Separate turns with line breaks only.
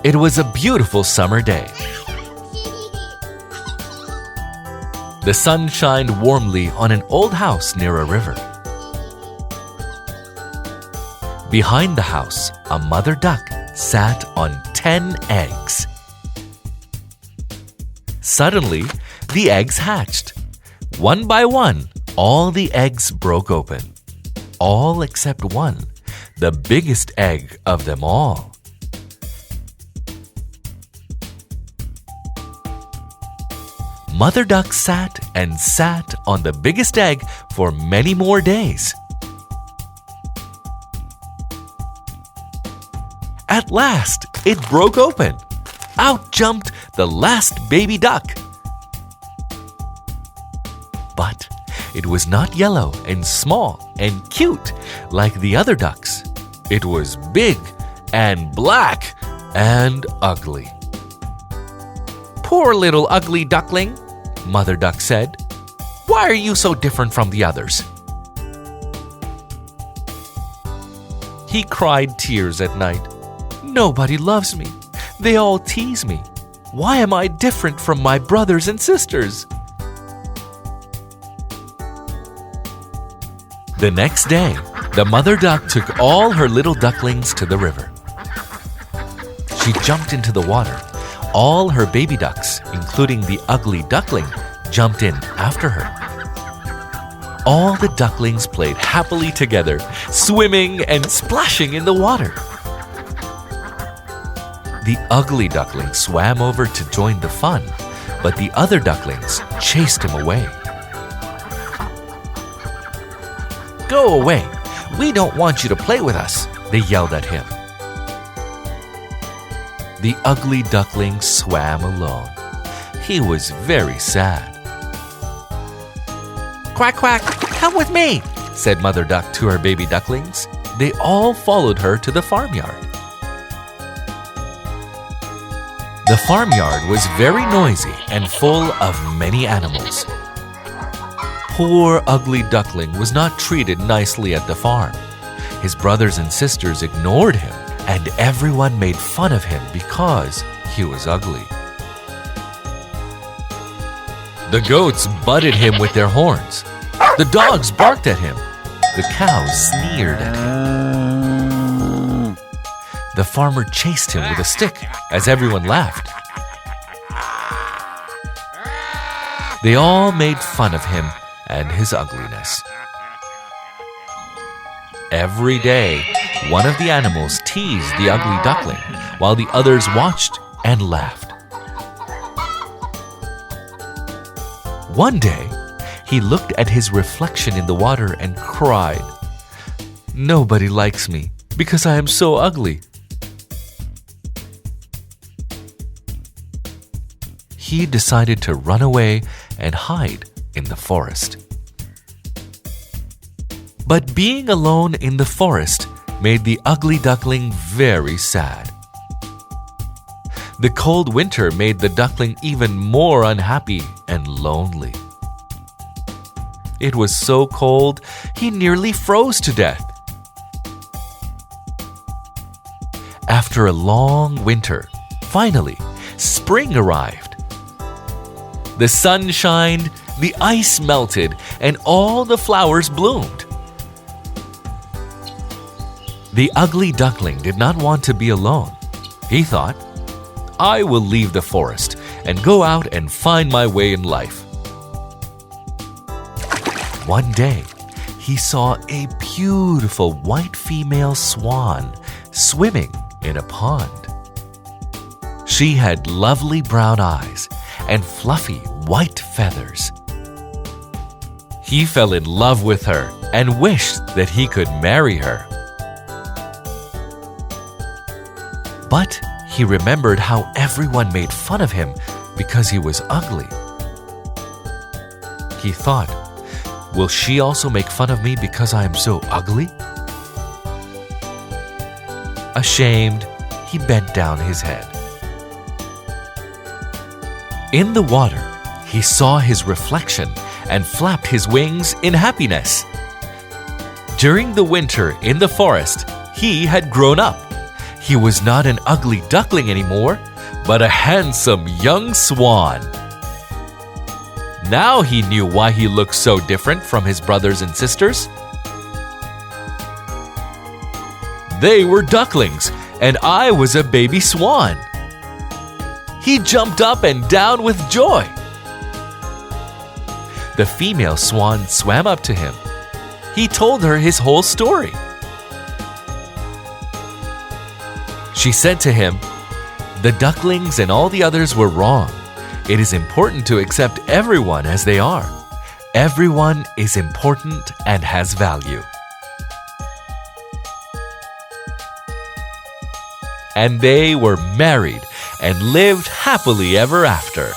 It was a beautiful summer day. The sun shined warmly on an old house near a river. Behind the house, a mother duck sat on 10 eggs. Suddenly, the eggs hatched. One by one, all the eggs broke open. All except one, the biggest egg of them all. Mother duck sat and sat on the biggest egg for many more days. At last, it broke open. Out jumped the last baby duck. But it was not yellow and small and cute like the other ducks. It was big and black and ugly. "Poor little ugly duckling," Mother Duck said. "Why are you so different from the others?" He cried tears at night. "Nobody loves me. They all tease me. Why am I different from my brothers and sisters?" The next day, the mother duck took all her little ducklings to the river. She jumped into the water. All her baby ducks, including the ugly duckling, jumped in after her. All the ducklings played happily together, swimming and splashing in the water. The ugly duckling swam over to join the fun, but the other ducklings chased him away. "Go away! We don't want you to play with us," they yelled at him. The ugly duckling swam alone. He was very sad. "Quack, quack, come with me," said Mother Duck to her baby ducklings. They all followed her to the farmyard. The farmyard was very noisy and full of many animals. Poor ugly duckling was not treated nicely at the farm. His brothers and sisters ignored him, and everyone made fun of him because he was ugly. The goats butted him with their horns. The dogs barked at him. The cows sneered at him. The farmer chased him with a stick as everyone laughed. They all made fun of him and his ugliness. Every day, one of the animals teased the ugly duckling while the others watched and laughed. One day, he looked at his reflection in the water and cried, "Nobody likes me because I am so ugly." He decided to run away and hide in the forest. But being alone in the forest made the ugly duckling very sad. The cold winter made the duckling even more unhappy and lonely. It was so cold, he nearly froze to death. After a long winter, finally, spring arrived. The sun shined, the ice melted, and all the flowers bloomed. The ugly duckling did not want to be alone. He thought, "I will leave the forest and go out and find my way in life." One day, he saw a beautiful white female swan swimming in a pond. She had lovely brown eyes and fluffy white feathers. He fell in love with her and wished that he could marry her. But he remembered how everyone made fun of him because he was ugly. He thought, "Will she also make fun of me because I am so ugly?" Ashamed, he bent down his head. In the water, he saw his reflection and flapped his wings in happiness. During the winter in the forest, he had grown up. He was not an ugly duckling anymore, but a handsome young swan. Now he knew why he looked so different from his brothers and sisters. They were ducklings, and I was a baby swan. He jumped up and down with joy. The female swan swam up to him. He told her his whole story. She said to him, "The ducklings and all the others were wrong. It is important to accept everyone as they are. Everyone is important and has value." And they were married and lived happily ever after.